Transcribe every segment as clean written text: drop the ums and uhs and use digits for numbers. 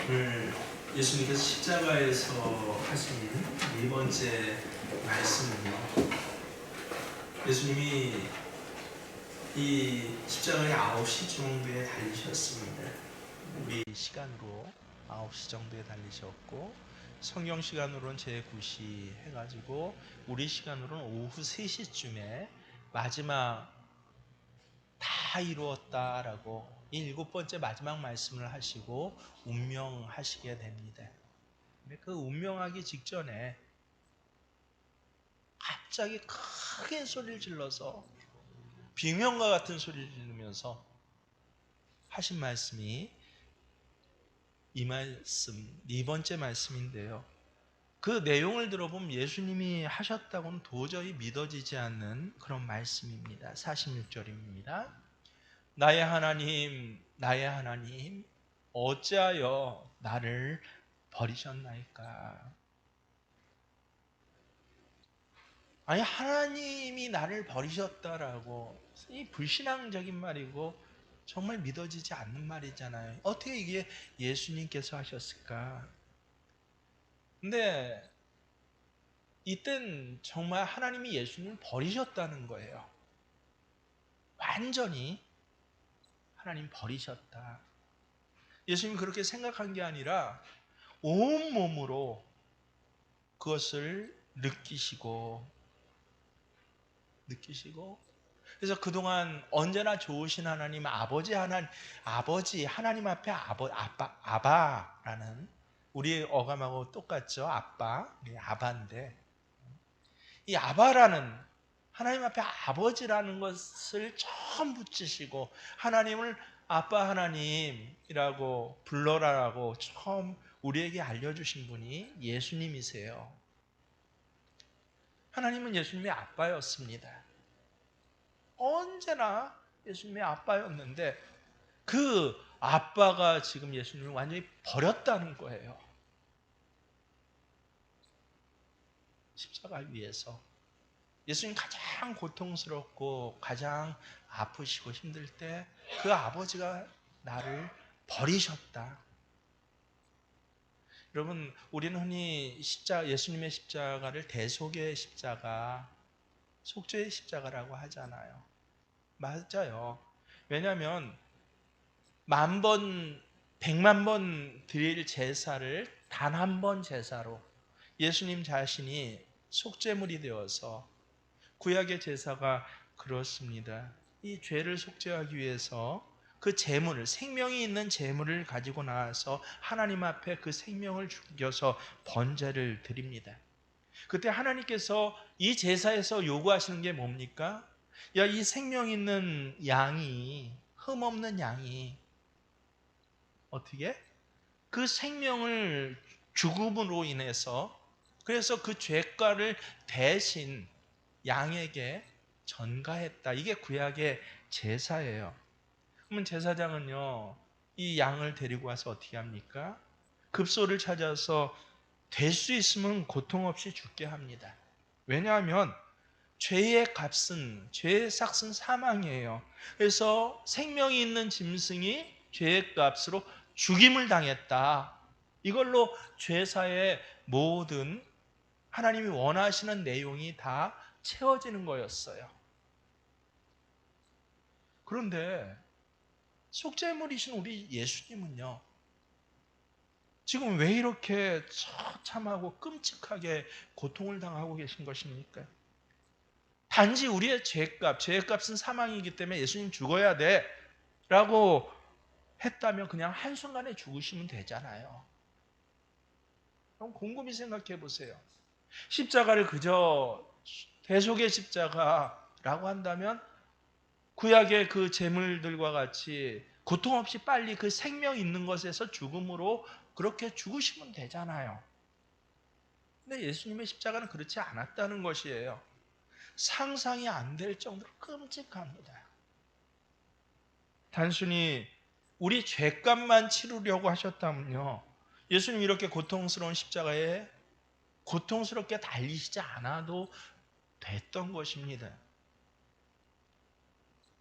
오늘 예수님께서 십자가에서 하신 네 번째 말씀은요, 예수님이 이 십자가에 9시 정도에 달리셨습니다. 우리 시간으로 9시 정도에 달리셨고, 성경 시간으로는 제9시 해가지고 우리 시간으로는 오후 3시쯤에 마지막 다 이루었다라고 이 일곱 번째 마지막 말씀을 하시고 운명하시게 됩니다. 근데 그 운명하기 직전에 갑자기 크게 소리를 질러서 비명과 같은 소리를 지르면서 하신 말씀이 이 말씀, 네 번째 말씀인데요. 그 내용을 들어보면 예수님이 하셨다고는 도저히 믿어지지 않는 그런 말씀입니다. 46절입니다. 나의 하나님, 어찌하여 나를 버리셨나이까? 아니, 하나님이 나를 버리셨다라고, 이 불신앙적인 말이고 정말 믿어지지 않는 말이잖아요. 어떻게 이게 예수님께서 하셨을까? 근데 이땐 정말 하나님이 예수님을 버리셨다는 거예요. 완전히 하나님 버리셨다. 예수님이 그렇게 생각한 게 아니라 온몸으로 그것을 느끼시고 그래서 그동안 언제나 좋으신 하나님 아버지 하나님 앞에 아바라는, 우리 어감하고 똑같죠. 아빠, 우리 아바인데, 이 아바라는 하나님 앞에 아버지라는 것을 처음 붙이시고 하나님을 아빠 하나님이라고 불러라라고 처음 우리에게 알려주신 분이 예수님이세요. 하나님은 예수님의 아빠였습니다. 언제나 예수님의 아빠였는데 그 아빠가 지금 예수님을 완전히 버렸다는 거예요. 십자가 위에서. 예수님 가장 고통스럽고 가장 아프시고 힘들 때 그 아버지가 나를 버리셨다. 여러분, 우리는 흔히 예수님의 십자가를 대속의 십자가, 속죄의 십자가라고 하잖아요. 맞아요. 왜냐하면 10,000번, 100만 번 드릴 제사를 단 한 번 제사로 예수님 자신이 속죄물이 되어서, 구약의 제사가 그렇습니다. 이 죄를 속죄하기 위해서 그 제물을, 생명이 있는 제물을 가지고 나와서 하나님 앞에 그 생명을 죽여서 번제를 드립니다. 그때 하나님께서 이 제사에서 요구하시는 게 뭡니까? 야, 이 생명 있는 양이, 흠없는 양이 어떻게? 그 생명을 죽음으로 인해서, 그래서 그 죄가를 대신 양에게 전가했다. 이게 구약의 제사예요. 그러면 제사장은요, 이 양을 데리고 와서 어떻게 합니까? 급소를 찾아서 될 수 있으면 고통 없이 죽게 합니다. 왜냐하면 죄의 값은, 죄의 삭은 사망이에요. 그래서 생명이 있는 짐승이 죄의 값으로 죽임을 당했다. 이걸로 죄사의 모든 하나님이 원하시는 내용이 다 채워지는 거였어요. 그런데 속죄물이신 우리 예수님은요, 지금 왜 이렇게 처참하고 끔찍하게 고통을 당하고 계신 것입니까? 단지 우리의 죄의 값은 사망이기 때문에 예수님 죽어야 돼 라고 했다면 그냥 한순간에 죽으시면 되잖아요. 그럼 곰곰이 생각해 보세요. 십자가를 그저 대속의 십자가라고 한다면 구약의 그 제물들과 같이 고통 없이 빨리 그 생명 있는 것에서 죽음으로 그렇게 죽으시면 되잖아요. 근데 예수님의 십자가는 그렇지 않았다는 것이에요. 상상이 안 될 정도로 끔찍합니다. 단순히 우리 죄값만 치르려고 하셨다면요, 예수님 이렇게 고통스러운 십자가에 고통스럽게 달리시지 않아도 됐던 것입니다.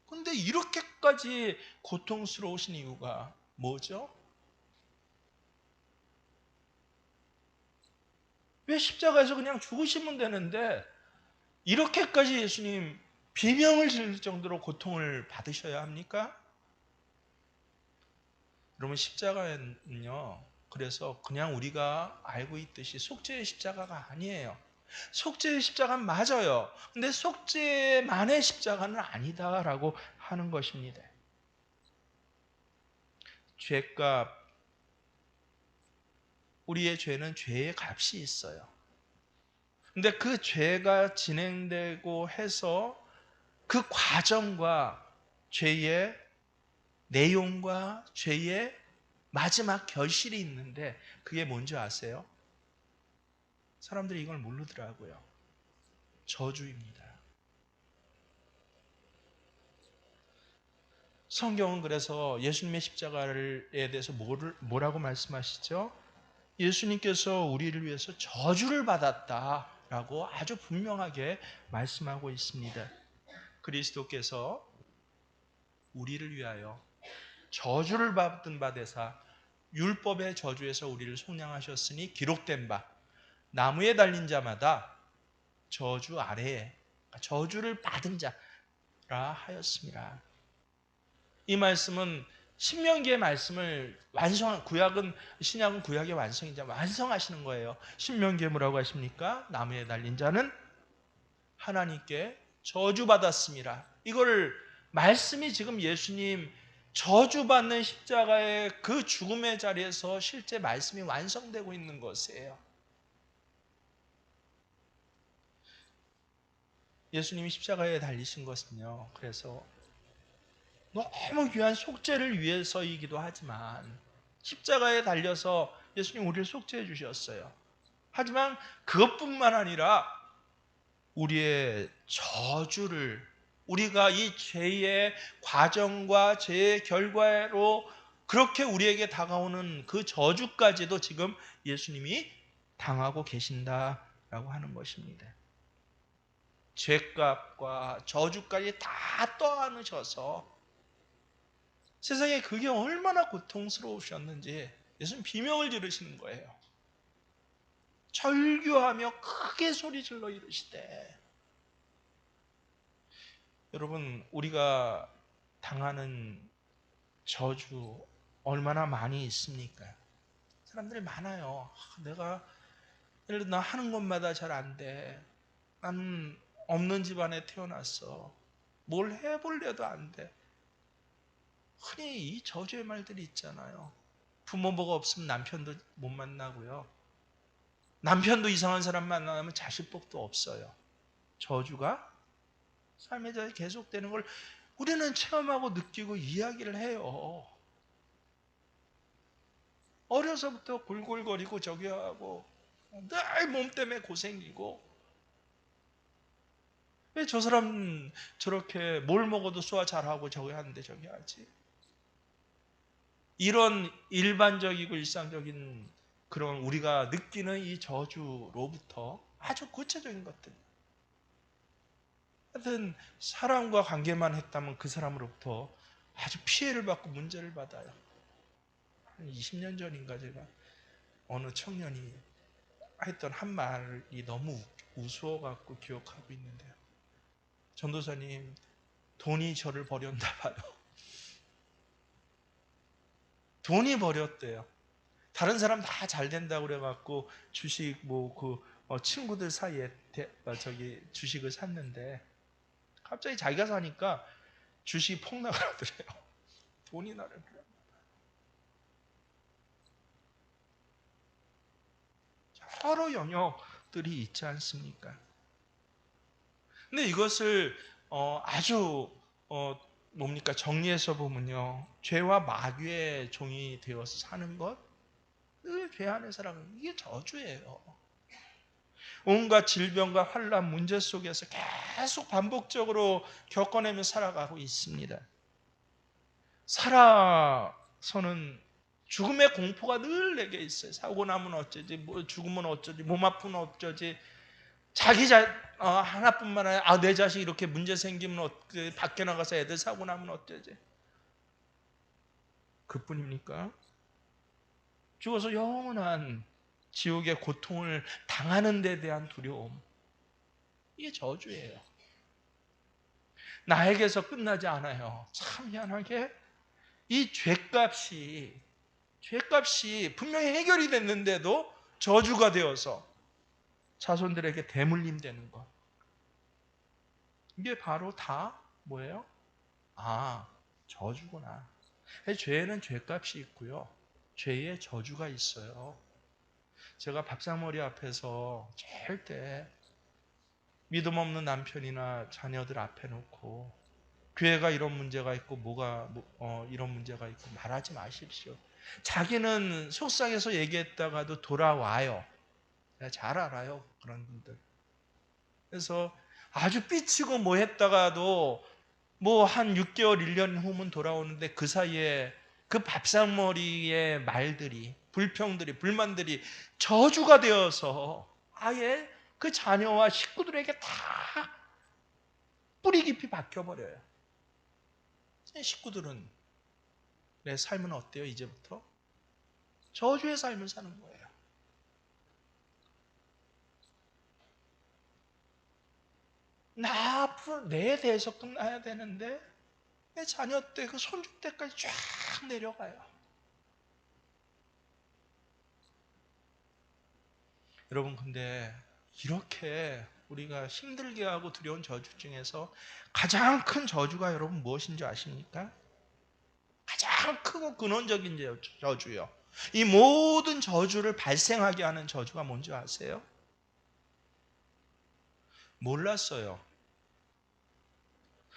그런데 이렇게까지 고통스러우신 이유가 뭐죠? 왜 십자가에서 그냥 죽으시면 되는데 이렇게까지 예수님 비명을 지를 정도로 고통을 받으셔야 합니까? 여러분, 십자가는요, 그래서 그냥 우리가 알고 있듯이 속죄의 십자가가 아니에요. 속죄의 십자가는 맞아요. 근데 속죄만의 십자가는 아니다라고 하는 것입니다. 죄값, 우리의 죄는 죄의 값이 있어요. 근데 그 죄가 진행되고 해서 그 과정과 죄의 내용과 죄의 마지막 결실이 있는데 그게 뭔지 아세요? 사람들이 이걸 모르더라고요. 저주입니다. 성경은 그래서 예수님의 십자가에 대해서 뭐라고 말씀하시죠? 예수님께서 우리를 위해서 저주를 받았다라고 아주 분명하게 말씀하고 있습니다. 그리스도께서 우리를 위하여 저주를 받은 바 되사 율법의 저주에서 우리를 속량하셨으니 기록된 바 나무에 달린 자마다 저주 아래에 저주를 받은 자라 하였습니다. 이 말씀은 신명기의 말씀을 신약은 구약의 완성이자 완성하시는 거예요. 신명기에 뭐라고 하십니까? 나무에 달린 자는 하나님께 저주받았습니다. 이거를 말씀이 지금 예수님 저주받는 십자가의 그 죽음의 자리에서 실제 말씀이 완성되고 있는 것이에요. 예수님이 십자가에 달리신 것은요, 그래서 너무 귀한 속죄를 위해서이기도 하지만 십자가에 달려서 예수님 우리를 속죄해 주셨어요. 하지만 그것뿐만 아니라 우리의 저주를, 우리가 이 죄의 과정과 죄의 결과로 그렇게 우리에게 다가오는 그 저주까지도 지금 예수님이 당하고 계신다라고 하는 것입니다. 죄값과 저주까지 다 떠안으셔서 세상에 그게 얼마나 고통스러우셨는지 예수님 비명을 지르시는 거예요. 절규하며 크게 소리질러 이르시되, 여러분, 우리가 당하는 저주 얼마나 많이 있습니까? 사람들이 많아요. 내가 예를 들어 나 하는 것마다 잘 안 돼. 난 없는 집안에 태어났어. 뭘 해보려도 안 돼. 흔히 이 저주의 말들이 있잖아요. 부모가 없으면 남편도 못 만나고요. 남편도 이상한 사람 만나면 자식복도 없어요. 저주가 삶의 자리에 계속되는 걸 우리는 체험하고 느끼고 이야기를 해요. 어려서부터 골골거리고 저기 하고 늘 몸 때문에 고생이고, 왜 저 사람 저렇게 뭘 먹어도 소화 잘하고 저기 하는데 저기 하지? 이런 일반적이고 일상적인 그런 우리가 느끼는 이 저주로부터 아주 구체적인 것들, 하여튼 사람과 관계만 했다면 그 사람으로부터 아주 피해를 받고 문제를 받아요. 한 20년 전인가 제가 어느 청년이 했던 한 말이 너무 우스워갖고 기억하고 있는데요. 전도사님, 돈이 저를 버렸나 봐요. 돈이 버렸대요. 다른 사람 다 잘 된다고 그래갖고 주식 친구들 사이에 주식을 샀는데 갑자기 자기가 사니까 주식이 폭락하더래요. 돈이 나를 버렸나 봐요. 여러 영역들이 있지 않습니까? 근데 이것을 아주 정리해서 보면요, 죄와 마귀의 종이 되어서 사는 것, 늘 죄 안에 살아가는 이게 저주예요. 온갖 질병과 환란 문제 속에서 계속 반복적으로 겪어내며 살아가고 있습니다. 살아서는 죽음의 공포가 늘 내게 있어요. 사고 나면 어쩌지, 죽으면 어쩌지, 몸 아프면 어쩌지, 하나뿐만 아니라 내 자식 이렇게 문제 생기면 밖에 나가서 애들 사고 나면 어쩌지. 그뿐입니까? 죽어서 영원한 지옥의 고통을 당하는 데 대한 두려움. 이게 저주예요. 나에게서 끝나지 않아요. 참 희한하게 이 죄값이 분명히 해결이 됐는데도 저주가 되어서 자손들에게 대물림되는 것. 이게 바로 다 뭐예요? 아, 저주구나. 죄에는 죄값이 있고요. 죄의 저주가 있어요. 제가 밥상머리 앞에서 절대 믿음 없는 남편이나 자녀들 앞에 놓고 교회가 이런 문제가 있고 이런 문제가 있고 말하지 마십시오. 자기는 속상해서 얘기했다가도 돌아와요. 내가 잘 알아요, 그런 분들. 그래서 아주 삐치고 뭐 했다가도 뭐 한 6개월, 1년 후면 돌아오는데 그 사이에 그 밥상머리의 말들이, 불평들이, 불만들이 저주가 되어서 아예 그 자녀와 식구들에게 다 뿌리 깊이 박혀버려요. 식구들은 내 삶은 어때요? 이제부터 저주의 삶을 사는 거예요. 나 앞으로 내 대해서 끝나야 되는데 내 자녀 때 그 손주 때까지 쫙 내려가요. 여러분, 근데 이렇게 우리가 힘들게 하고 두려운 저주 중에서 가장 큰 저주가 여러분 무엇인지 아십니까? 가장 크고 근원적인 저주요. 이 모든 저주를 발생하게 하는 저주가 뭔지 아세요? 몰랐어요.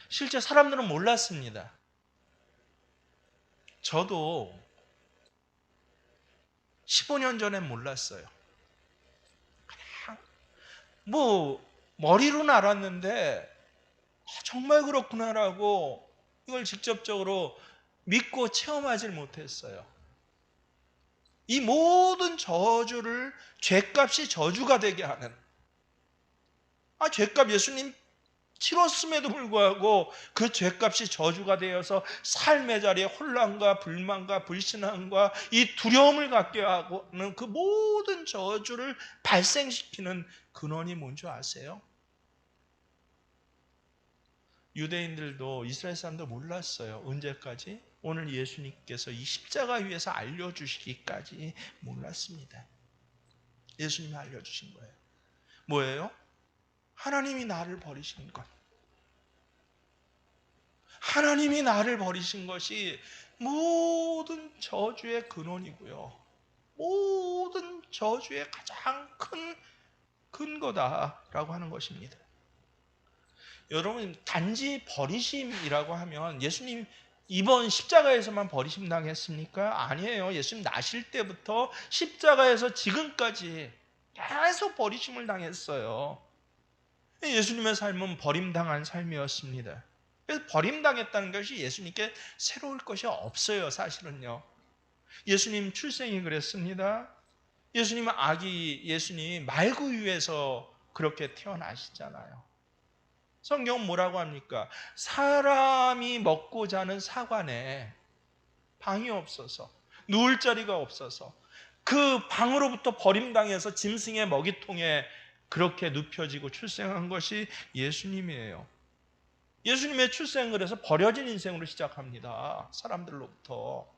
실제 사람들은 몰랐습니다. 저도 15년 전엔 몰랐어요. 그냥 뭐 머리로는 알았는데 정말 그렇구나라고 이걸 직접적으로 믿고 체험하지 못했어요. 이 모든 저주를 죄값이 저주가 되게 하는, 죄값 예수님 치렀음에도 불구하고 그 죄값이 저주가 되어서 삶의 자리에 혼란과 불만과 불신앙과 이 두려움을 갖게 하는 그 모든 저주를 발생시키는 근원이 뭔지 아세요? 유대인들도 이스라엘 사람도 몰랐어요. 언제까지? 오늘 예수님께서 이 십자가 위에서 알려주시기까지 몰랐습니다. 예수님이 알려주신 거예요. 뭐예요? 하나님이 나를 버리신 것. 하나님이 나를 버리신 것이 모든 저주의 근원이고요. 모든 저주의 가장 큰 근거다라고 하는 것입니다. 여러분, 단지 버리심이라고 하면 예수님 이번 십자가에서만 버리심 당했습니까? 아니에요. 예수님 나실 때부터 십자가에서 지금까지 계속 버리심을 당했어요. 예수님의 삶은 버림당한 삶이었습니다. 그래서 버림당했다는 것이 예수님께 새로울 것이 없어요, 사실은요. 예수님 출생이 그랬습니다. 예수님 말구 위에서 그렇게 태어나시잖아요. 성경은 뭐라고 합니까? 사람이 먹고 자는 사관에 방이 없어서, 누울 자리가 없어서 그 방으로부터 버림당해서 짐승의 먹이통에 그렇게 눕혀지고 출생한 것이 예수님이에요. 예수님의 출생은 그래서 버려진 인생으로 시작합니다. 사람들로부터.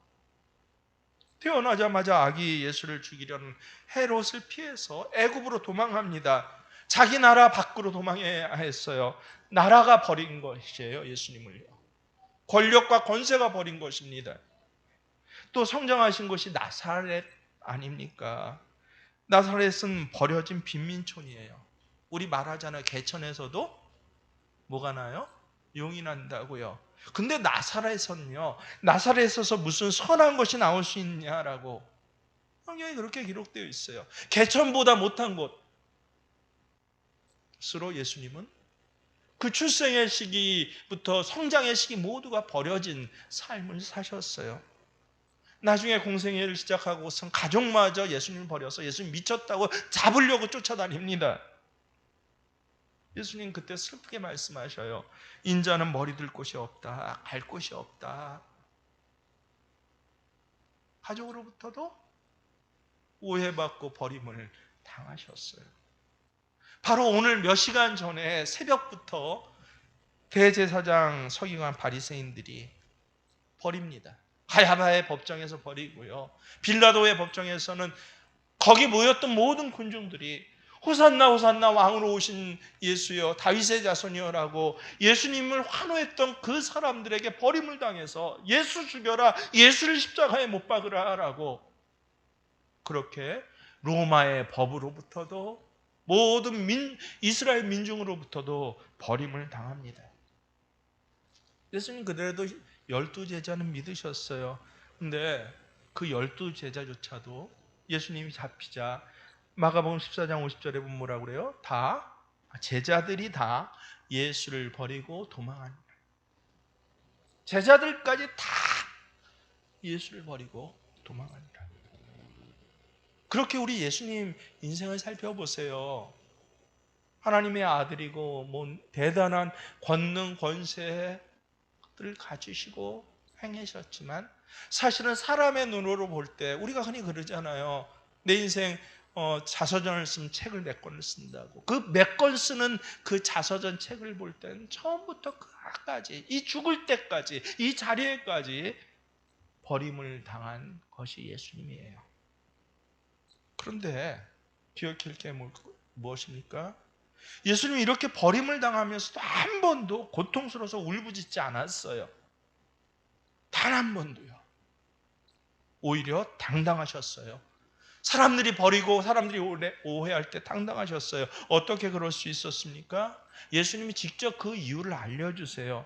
태어나자마자 아기 예수를 죽이려는 헤롯을 피해서 애굽으로 도망합니다. 자기 나라 밖으로 도망해야 했어요. 나라가 버린 것이에요, 예수님을요. 권력과 권세가 버린 것입니다. 또 성장하신 곳이 나사렛 아닙니까? 나사렛은 버려진 빈민촌이에요. 우리 말하잖아요. 개천에서도 뭐가 나요? 용이 난다고요. 근데 나사렛에서 무슨 선한 것이 나올 수 있냐라고 성경에 그렇게 기록되어 있어요. 개천보다 못한 곳으로 예수님은 그 출생의 시기부터 성장의 시기 모두가 버려진 삶을 사셨어요. 나중에 공생애를 시작하고선 가족마저 예수님을 버려서 예수님 미쳤다고 잡으려고 쫓아다닙니다. 예수님 그때 슬프게 말씀하셔요. 인자는 머리 들 곳이 없다. 갈 곳이 없다. 가족으로부터도 오해받고 버림을 당하셨어요. 바로 오늘 몇 시간 전에 새벽부터 대제사장 서기관 바리새인들이 버립니다. 가야바의 법정에서 버리고요. 빌라도의 법정에서는 거기 모였던 모든 군중들이 호산나 호산나 왕으로 오신 예수여 다윗의 자손이여라고 예수님을 환호했던 그 사람들에게 버림을 당해서 예수 죽여라, 예수를 십자가에 못 박으라라고 그렇게 로마의 법으로부터도 모든 이스라엘 민중으로부터도 버림을 당합니다. 예수님 그대로도 12제자는 믿으셨어요. 근데 그 12제자조차도 예수님이 잡히자 마가복음 14장 50절에 보면 뭐라고 그래요? 제자들이 다 예수를 버리고 도망합니다. 제자들까지 다 예수를 버리고 도망합니다. 그렇게 우리 예수님 인생을 살펴보세요. 하나님의 아들이고 대단한 권능 권세를 가지시고 행하셨지만 사실은 사람의 눈으로 볼 때 우리가 흔히 그러잖아요. 내 인생 자서전을 쓰면 책을 몇 권을 쓴다고. 그 몇 권 쓰는 그 자서전 책을 볼 때는 처음부터 끝까지 이 죽을 때까지 이 자리에까지 버림을 당한 것이 예수님이에요. 그런데 기억할 게 무엇입니까? 예수님이 이렇게 버림을 당하면서도 한 번도 고통스러워서 울부짖지 않았어요. 단 한 번도요. 오히려 당당하셨어요. 사람들이 버리고 사람들이 오해할 때 당당하셨어요. 어떻게 그럴 수 있었습니까? 예수님이 직접 그 이유를 알려주세요.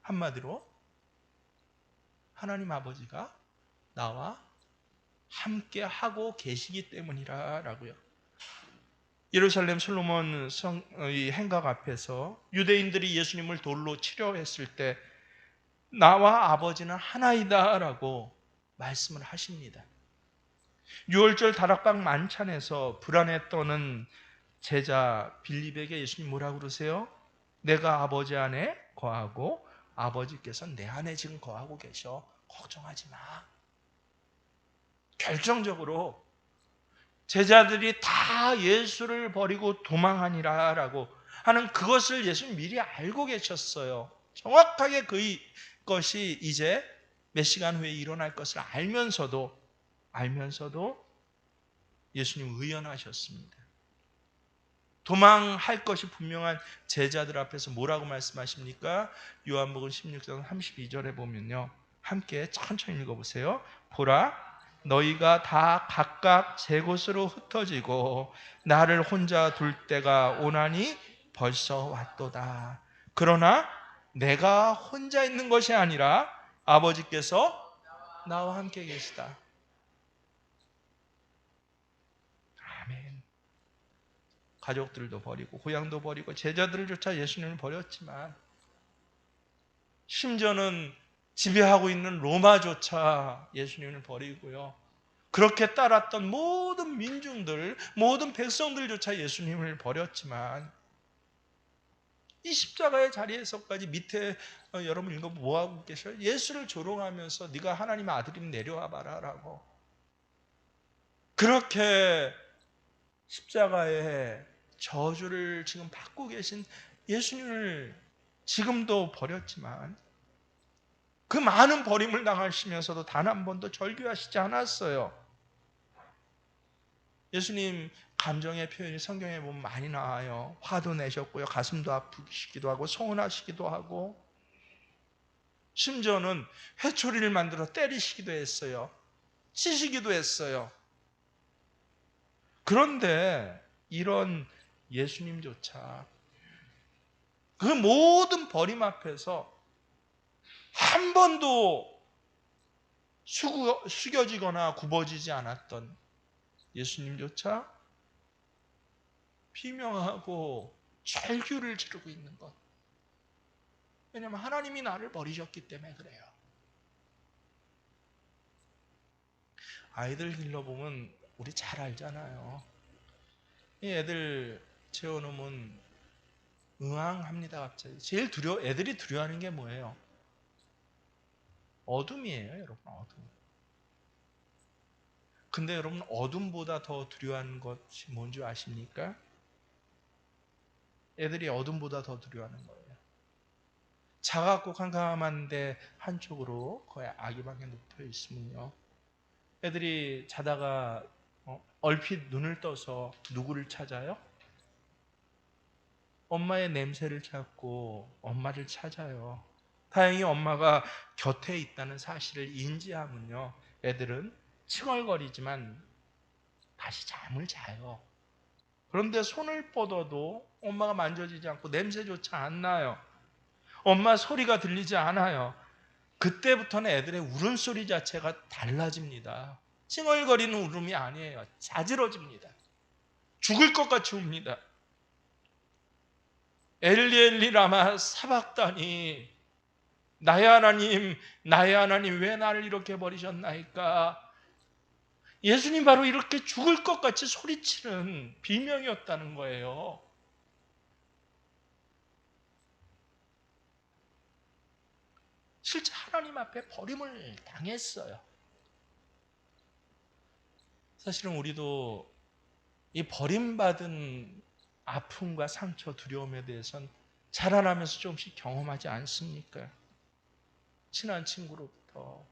한마디로 하나님 아버지가 나와 함께 하고 계시기 때문이라고요. 예루살렘 솔로몬 성의 행각 앞에서 유대인들이 예수님을 돌로 치려했을 때 나와 아버지는 하나이다라고 말씀을 하십니다. 6월절 다락방 만찬에서 불안에 떠는 제자 빌립에게 예수님 뭐라고 그러세요? 내가 아버지 안에 거하고 아버지께서 내 안에 지금 거하고 계셔. 걱정하지 마. 결정적으로 제자들이 다 예수를 버리고 도망하니라라고 하는 그것을 예수님 미리 알고 계셨어요. 정확하게 그것이 이제 몇 시간 후에 일어날 것을 알면서도 예수님 의연하셨습니다. 도망할 것이 분명한 제자들 앞에서 뭐라고 말씀하십니까? 요한복음 16장 32절에 보면요. 함께 천천히 읽어보세요. 보라, 너희가 다 각각 제 곳으로 흩어지고 나를 혼자 둘 때가 오나니 벌써 왔도다. 그러나 내가 혼자 있는 것이 아니라 아버지께서 나와 함께 계시다. 아멘. 가족들도 버리고 고향도 버리고 제자들조차 예수님을 버렸지만 심지어는 지배하고 있는 로마조차 예수님을 버리고요. 그렇게 따랐던 모든 민중들, 모든 백성들조차 예수님을 버렸지만 이 십자가의 자리에서까지 밑에 여러분 이거 뭐하고 계셔요? 예수를 조롱하면서 네가 하나님의 아들이면 내려와 봐라 라고 그렇게 십자가의 저주를 지금 받고 계신 예수님을 지금도 버렸지만 그 많은 버림을 당하시면서도 단 한 번도 절규하시지 않았어요. 예수님 감정의 표현이 성경에 보면 많이 나와요. 화도 내셨고요. 가슴도 아프시기도 하고 서운하시기도 하고 심지어는 회초리를 만들어 때리시기도 했어요. 치시기도 했어요. 그런데 이런 예수님조차 그 모든 버림 앞에서 한 번도 숙여지거나 굽어지지 않았던 예수님조차 비명하고 절규를 지르고 있는 것. 왜냐하면 하나님이 나를 버리셨기 때문에 그래요. 아이들 길러보면 우리 잘 알잖아요. 이 애들 재워놓으면 응앙합니다 갑자기. 제일 애들이 두려워하는 게 뭐예요? 어둠이에요 여러분. 어둠. 근데 여러분, 어둠보다 더 두려워하는 것이 뭔지 아십니까? 애들이 어둠보다 더 두려워하는 거예요. 작았고 캄캄한데 한쪽으로 거의 아기방에 눕혀 있으면요, 애들이 자다가 얼핏 눈을 떠서 누구를 찾아요? 엄마의 냄새를 찾고 엄마를 찾아요. 다행히 엄마가 곁에 있다는 사실을 인지하면요, 애들은 칭얼거리지만 다시 잠을 자요. 그런데 손을 뻗어도 엄마가 만져지지 않고 냄새조차 안 나요. 엄마 소리가 들리지 않아요. 그때부터는 애들의 울음소리 자체가 달라집니다. 칭얼거리는 울음이 아니에요. 자지러집니다. 죽을 것 같이 웁니다. 엘리 엘리 라마 사박다니, 나의 하나님 왜 나를 이렇게 버리셨나이까. 예수님 바로 이렇게 죽을 것 같이 소리치는 비명이었다는 거예요. 실제 하나님 앞에 버림을 당했어요. 사실은 우리도 이 버림받은 아픔과 상처, 두려움에 대해서는 자라나면서 조금씩 경험하지 않습니까? 친한 친구로부터,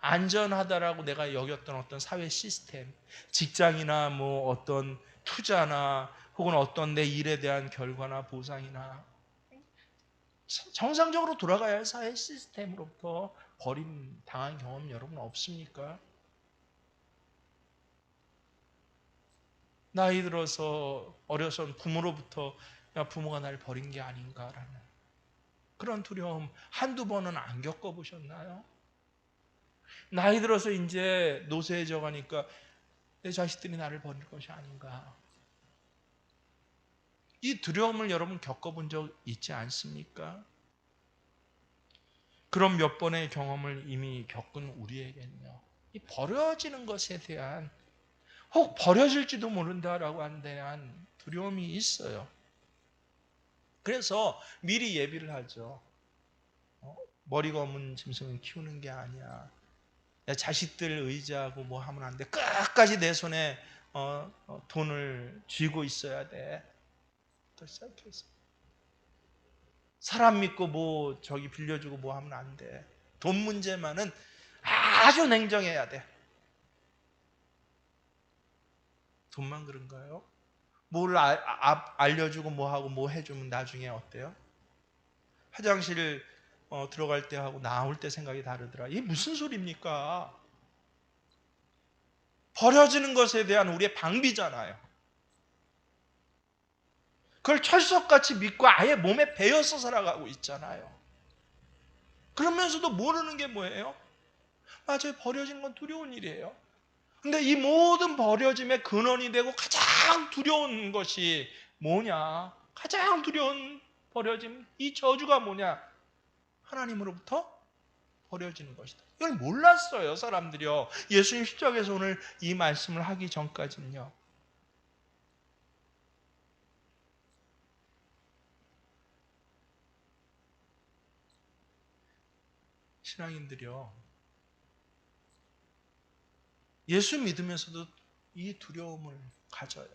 안전하다라고 내가 여겼던 어떤 사회 시스템, 직장이나 뭐 어떤 투자나 혹은 어떤 내 일에 대한 결과나 보상이나 정상적으로 돌아가야 할 사회 시스템으로부터 버림당한 경험 여러분 없습니까? 나이 들어서 어려서 부모로부터 야, 부모가 날 버린 게 아닌가라는 그런 두려움 한두 번은 안 겪어보셨나요? 나이 들어서 이제 노쇠해져 가니까 내 자식들이 나를 버릴 것이 아닌가. 이 두려움을 여러분 겪어본 적 있지 않습니까? 그런 몇 번의 경험을 이미 겪은 우리에게는요, 이 버려지는 것에 대한, 혹 버려질지도 모른다라고 하는 대한 두려움이 있어요. 그래서 미리 예비를 하죠. 머리가 없는 짐승은 키우는 게 아니야. 자식들 의지하고 뭐 하면 안 돼. 끝까지 내 손에 돈을 쥐고 있어야 돼. 또 시작해서 사람 믿고 뭐 저기 빌려주고 뭐 하면 안 돼. 돈 문제만은 아주 냉정해야 돼. 돈만 그런가요? 뭘 알려주고 뭐 하고 뭐 해주면 나중에 어때요? 화장실 들어갈 때 하고 나올 때 생각이 다르더라. 이게 무슨 소리입니까? 버려지는 것에 대한 우리의 방비잖아요. 그걸 철석같이 믿고 아예 몸에 배어서 살아가고 있잖아요. 그러면서도 모르는 게 뭐예요? 맞아요. 버려지는 건 두려운 일이에요. 근데 이 모든 버려짐의 근원이 되고 가장 두려운 것이 뭐냐? 가장 두려운 버려짐, 이 저주가 뭐냐? 하나님으로부터 버려지는 것이다. 이걸 몰랐어요, 사람들이요. 예수님 십자가에서 오늘 이 말씀을 하기 전까지는요. 신앙인들이요, 예수 믿으면서도 이 두려움을 가져요.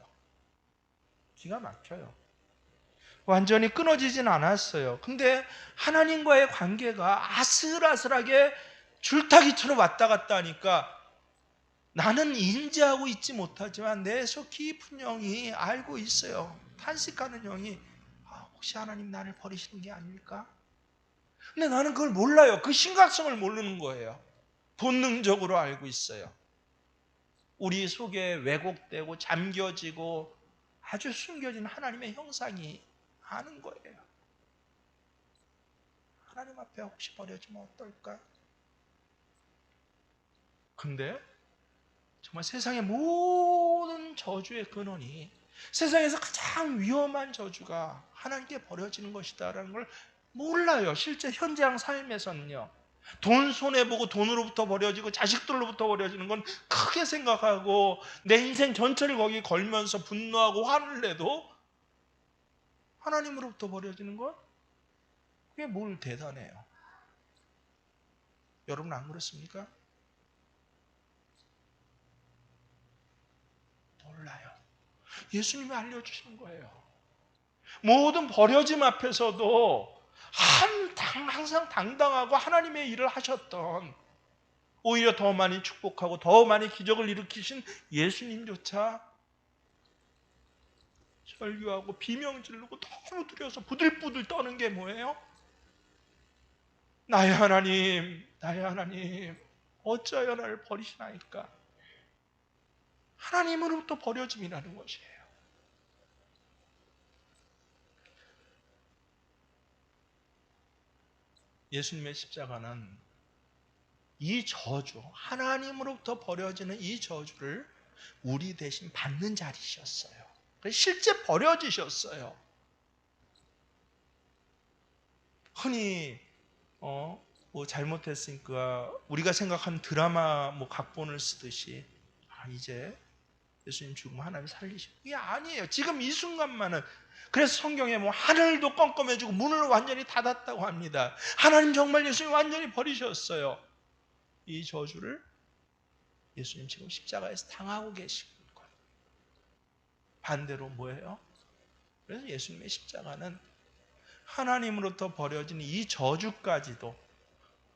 기가 막혀요. 완전히 끊어지진 않았어요. 근데 하나님과의 관계가 아슬아슬하게 줄타기처럼 왔다 갔다 하니까 나는 인지하고 있지 못하지만 내 속 깊은 영이 알고 있어요. 탄식하는 영이 혹시 하나님 나를 버리시는 게 아닐까? 근데 나는 그걸 몰라요. 그 심각성을 모르는 거예요. 본능적으로 알고 있어요. 우리 속에 왜곡되고 잠겨지고 아주 숨겨진 하나님의 형상이 아는 거예요. 하나님 앞에 혹시 버려지면 어떨까? 근데 정말 세상의 모든 저주의 근원이, 세상에서 가장 위험한 저주가 하나님께 버려지는 것이다라는 걸 몰라요. 실제 현장 삶에서는요. 돈 손해보고 돈으로부터 버려지고 자식들로부터 버려지는 건 크게 생각하고 내 인생 전체를 거기에 걸면서 분노하고 화를 내도 하나님으로부터 버려지는 건 그게 뭘 대단해요. 여러분 안 그렇습니까? 몰라요. 예수님이 알려주신 거예요. 모든 버려짐 앞에서도 항상 당당하고 하나님의 일을 하셨던, 오히려 더 많이 축복하고 더 많이 기적을 일으키신 예수님조차 절규하고 비명 지르고 너무 두려워서 부들부들 떠는 게 뭐예요? 나의 하나님, 나의 하나님, 어찌하여 나를 버리시나이까? 하나님으로부터 버려짐이라는 것이에요. 예수님의 십자가는 이 저주, 하나님으로부터 버려지는 이 저주를 우리 대신 받는 자리셨어요. 실제 버려지셨어요. 흔히 뭐 잘못했으니까 우리가 생각하는 드라마 각본을 쓰듯이 이제 예수님 죽으면 하나님 살리시고, 이게 아니에요. 지금 이 순간만은. 그래서 성경에 하늘도 껌껌해지고 문을 완전히 닫았다고 합니다. 하나님 정말 예수님 완전히 버리셨어요. 이 저주를 예수님 지금 십자가에서 당하고 계신 거예요. 반대로 뭐예요? 그래서 예수님의 십자가는 하나님으로부터 버려진 이 저주까지도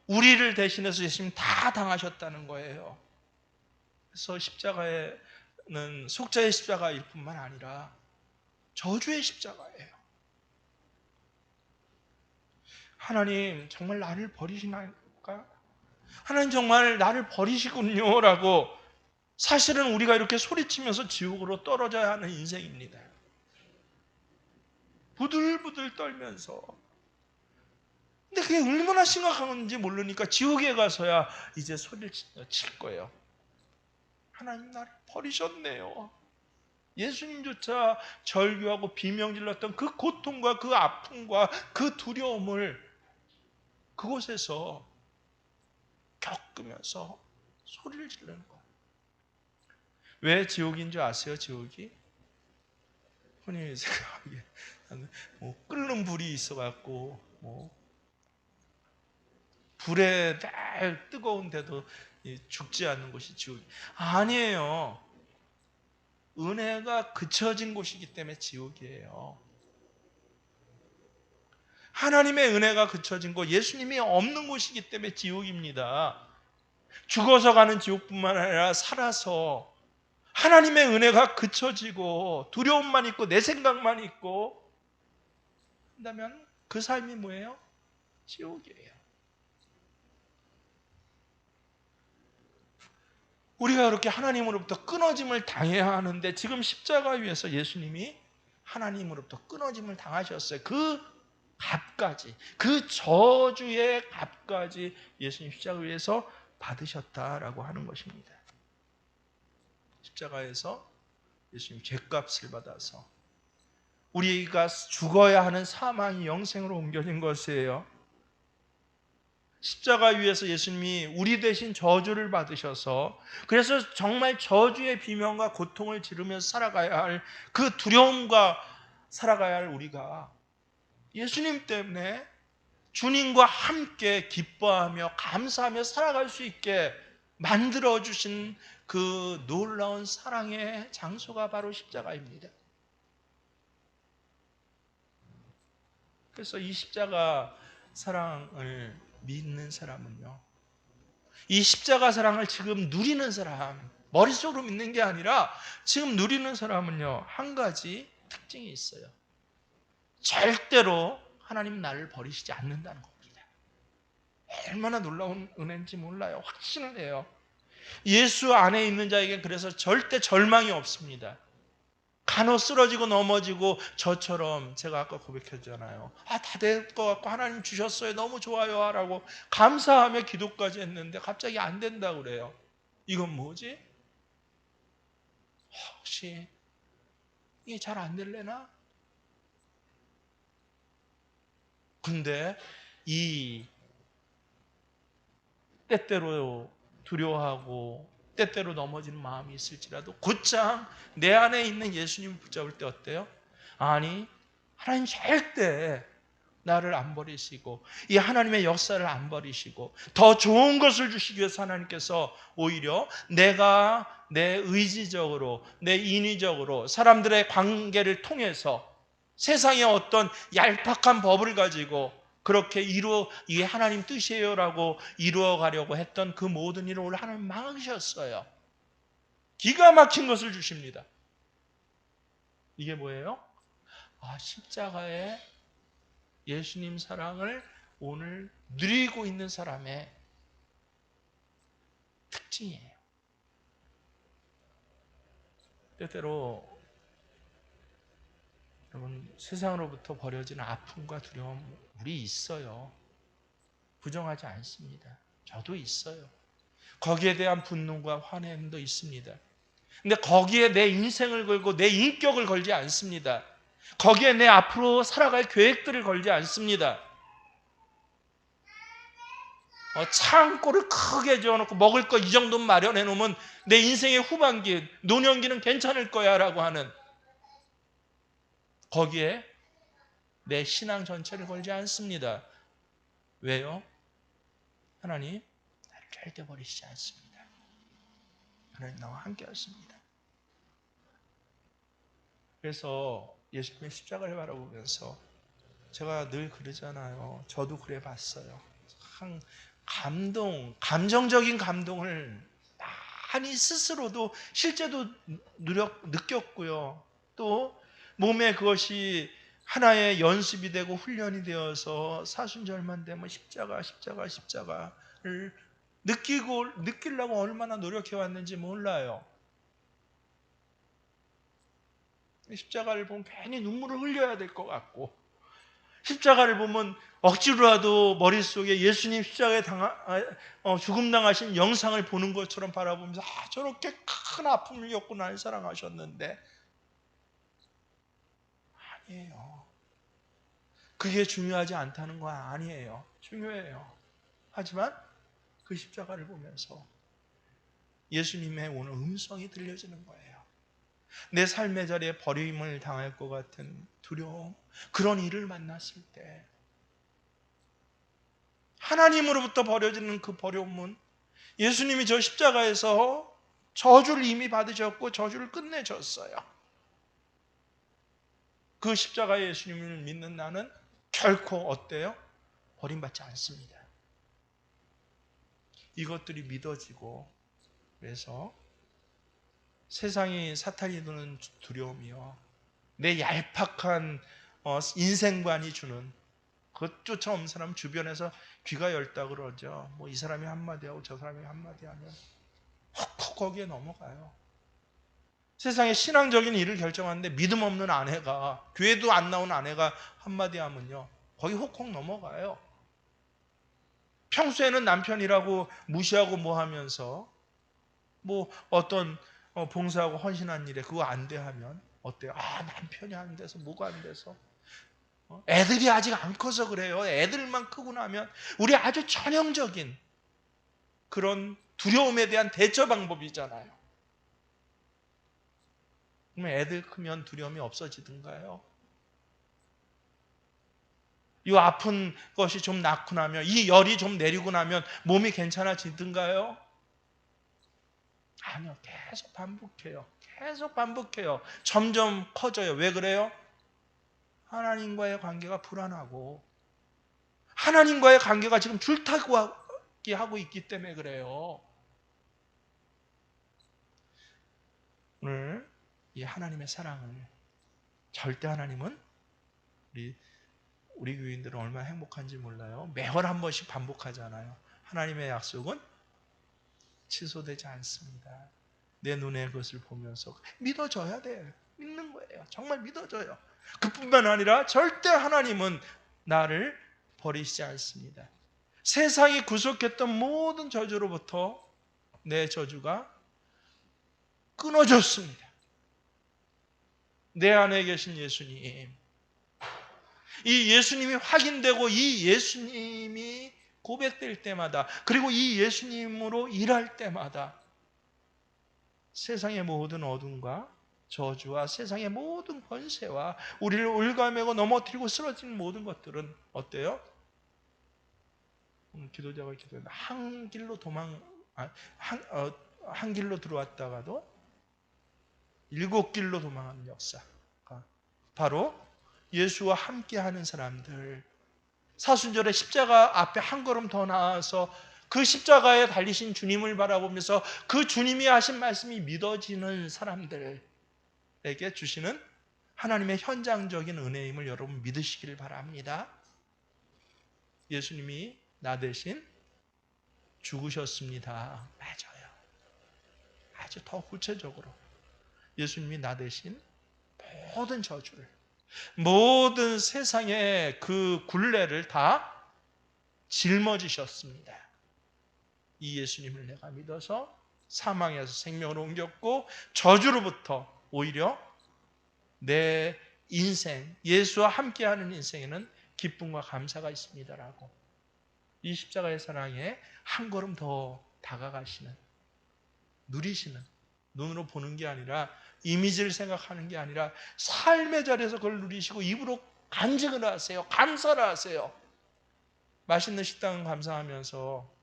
우리를 대신해서 예수님 다 당하셨다는 거예요. 그래서 십자가에는 속죄의 십자가일 뿐만 아니라 저주의 십자가예요. 하나님 정말 나를 버리시나요? 하나님 정말 나를 버리시군요 라고 사실은 우리가 이렇게 소리치면서 지옥으로 떨어져야 하는 인생입니다. 부들부들 떨면서. 근데 그게 얼마나 심각한 건지 모르니까 지옥에 가서야 이제 소리를 칠 거예요. 하나님 나를 버리셨네요. 예수님조차 절규하고 비명질렀던 그 고통과 그 아픔과 그 두려움을 그곳에서 겪으면서 소리를 지르는 거예요. 왜 지옥인 줄 아세요? 지옥이? 흔히 생각하기에 끓는 불이 있어갖고 불에 날 뜨거운데도 죽지 않는 곳이 지옥이 아니에요. 은혜가 그쳐진 곳이기 때문에 지옥이에요. 하나님의 은혜가 그쳐진 곳, 예수님이 없는 곳이기 때문에 지옥입니다. 죽어서 가는 지옥뿐만 아니라 살아서 하나님의 은혜가 그쳐지고 두려움만 있고 내 생각만 있고 한다면 그 삶이 뭐예요? 지옥이에요. 우리가 그렇게 하나님으로부터 끊어짐을 당해야 하는데 지금 십자가 위에서 예수님이 하나님으로부터 끊어짐을 당하셨어요. 그 값까지, 그 저주의 값까지 예수님 십자가 위에서 받으셨다라고 하는 것입니다. 십자가에서 예수님 죄값을 받아서 우리가 죽어야 하는 사망이 영생으로 옮겨진 것이에요. 십자가 위에서 예수님이 우리 대신 저주를 받으셔서, 그래서 정말 저주의 비명과 고통을 지르면서 살아가야 할 그 두려움과 살아가야 할 우리가 예수님 때문에 주님과 함께 기뻐하며 감사하며 살아갈 수 있게 만들어주신 그 놀라운 사랑의 장소가 바로 십자가입니다. 그래서 이 십자가 사랑을 믿는 사람은요, 이 십자가 사랑을 지금 누리는 사람, 머릿속으로 믿는 게 아니라 지금 누리는 사람은요, 한 가지 특징이 있어요. 절대로 하나님 나를 버리시지 않는다는 겁니다. 얼마나 놀라운 은혜인지 몰라요. 확신을 해요. 예수 안에 있는 자에게 그래서 절대 절망이 없습니다. 간혹 쓰러지고 넘어지고 저처럼 제가 아까 고백했잖아요. 다 될 것 같고 하나님 주셨어요. 너무 좋아요 라고 감사하며 기도까지 했는데 갑자기 안 된다고 그래요. 이건 뭐지? 혹시 이게 잘 안 될래나? 근데 이 때때로 두려워하고 때때로 넘어지는 마음이 있을지라도 곧장 내 안에 있는 예수님을 붙잡을 때 어때요? 아니, 하나님 절대 나를 안 버리시고 이 하나님의 역사를 안 버리시고 더 좋은 것을 주시기 위해서 하나님께서 오히려 내가 내 의지적으로 내 인위적으로 사람들의 관계를 통해서 세상의 어떤 얄팍한 법을 가지고 그렇게 이게 하나님 뜻이에요라고 이루어 가려고 했던 그 모든 일을 오늘 하나님 막으셨어요. 기가 막힌 것을 주십니다. 이게 뭐예요? 십자가의 예수님 사랑을 오늘 누리고 있는 사람의 특징이에요. 때때로 여러분 세상으로부터 버려지는 아픔과 두려움 우리 있어요. 부정하지 않습니다. 저도 있어요. 거기에 대한 분노와 화냄도 있습니다. 근데 거기에 내 인생을 걸고 내 인격을 걸지 않습니다. 거기에 내 앞으로 살아갈 계획들을 걸지 않습니다. 창고를 크게 지어놓고 먹을 거 이 정도는 마련해 놓으면 내 인생의 후반기, 노년기는 괜찮을 거야 라고 하는 거기에 내 신앙 전체를 걸지 않습니다. 왜요? 하나님 나를 절대 버리시지 않습니다. 하나님 나와 함께 하십니다. 그래서 예수님의 십자가를 바라보면서 제가 늘 그러잖아요. 저도 그래 봤어요. 참 감정적인 감동을 많이 스스로도 실제도 느꼈고요. 또 몸에 그것이 하나의 연습이 되고 훈련이 되어서 사순절만 되면 십자가를 느끼려고 얼마나 노력해 왔는지 몰라요. 십자가를 보면 괜히 눈물을 흘려야 될 것 같고 십자가를 보면 억지로라도 머릿속에 예수님 십자가에 죽음 당하신 영상을 보는 것처럼 바라보면서 저렇게 큰 아픔을 겪고 날 사랑하셨는데 아니에요. 그게 중요하지 않다는 거 아니에요. 중요해요. 하지만 그 십자가를 보면서 예수님의 오늘 음성이 들려지는 거예요. 내 삶의 자리에 버림을 당할 것 같은 두려움, 그런 일을 만났을 때 하나님으로부터 버려지는 그 버림은 예수님이 저 십자가에서 저주를 이미 받으셨고 저주를 끝내줬어요. 그 십자가의 예수님을 믿는 나는 결코 어때요? 버림받지 않습니다. 이것들이 믿어지고 그래서 세상이 사탄이 주는 두려움이요, 내 얄팍한 인생관이 주는 그것 쫓아오는 사람 주변에서 귀가 열다 그러죠. 이 사람이 한마디 하고 저 사람이 한마디 하면 훅 거기에 넘어가요. 세상에 신앙적인 일을 결정하는데 믿음 없는 아내가, 교회도 안 나온 아내가 한마디 하면요 거기 훅 넘어가요. 평소에는 남편이라고 무시하고 하면서 어떤 봉사하고 헌신한 일에 그거 안 돼 하면 어때요? 남편이 안 돼서 뭐가 안 돼서 애들이 아직 안 커서 그래요. 애들만 크고 나면 우리 아주 전형적인 그런 두려움에 대한 대처 방법이잖아요. 그러면 애들 크면 두려움이 없어지든가요? 이 아픈 것이 좀 낫고 나면, 이 열이 좀 내리고 나면 몸이 괜찮아지든가요? 아니요. 계속 반복해요. 계속 반복해요. 점점 커져요. 왜 그래요? 하나님과의 관계가 불안하고 하나님과의 관계가 지금 줄타기 하고 있기 때문에 그래요. 오늘 이 하나님의 사랑을, 절대 하나님은 우리 교인들은 얼마나 행복한지 몰라요. 매월 한 번씩 반복하잖아요. 하나님의 약속은 취소되지 않습니다. 내 눈에 그것을 보면서 믿어져야 돼요. 믿는 거예요. 정말 믿어져요. 그뿐만 아니라 절대 하나님은 나를 버리시지 않습니다. 세상이 구속했던 모든 저주로부터 내 저주가 끊어졌습니다. 내 안에 계신 예수님, 이 예수님이 확인되고 이 예수님이 고백될 때마다, 그리고 이 예수님으로 일할 때마다 세상의 모든 어둠과 저주와 세상의 모든 권세와 우리를 올가매고 넘어뜨리고 쓰러지는 모든 것들은 어때요? 기도자가 기도했는데 한 길로 한 길로 들어왔다가도 7길로 도망하는 역사가 바로 예수와 함께하는 사람들, 사순절에 십자가 앞에 한 걸음 더 나아서 그 십자가에 달리신 주님을 바라보면서 그 주님이 하신 말씀이 믿어지는 사람들에게 주시는 하나님의 현장적인 은혜임을 여러분 믿으시기를 바랍니다. 예수님이 나 대신 죽으셨습니다. 맞아요. 아주 더 구체적으로 예수님이 나 대신 모든 저주를, 모든 세상의 그 굴레를 다 짊어지셨습니다. 이 예수님을 내가 믿어서 사망에서 생명으로 옮겼고 저주로부터 오히려 내 인생, 예수와 함께하는 인생에는 기쁨과 감사가 있습니다라고 이 십자가의 사랑에 한 걸음 더 다가가시는, 누리시는, 눈으로 보는 게 아니라 이미지를 생각하는 게 아니라 삶의 자리에서 그걸 누리시고 입으로 간증을 하세요. 감사를 하세요. 맛있는 식당은 감사하면서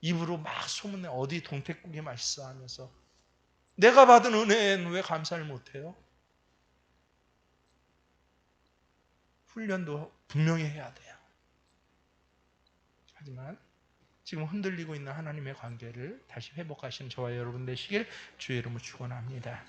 입으로 막 소문내 어디 동태국이 맛있어 하면서 내가 받은 은혜엔 왜 감사를 못해요? 훈련도 분명히 해야 돼요. 하지만 지금 흔들리고 있는 하나님의 관계를 다시 회복하시는 저와 여러분 되시길 주의 이름으로 축원합니다.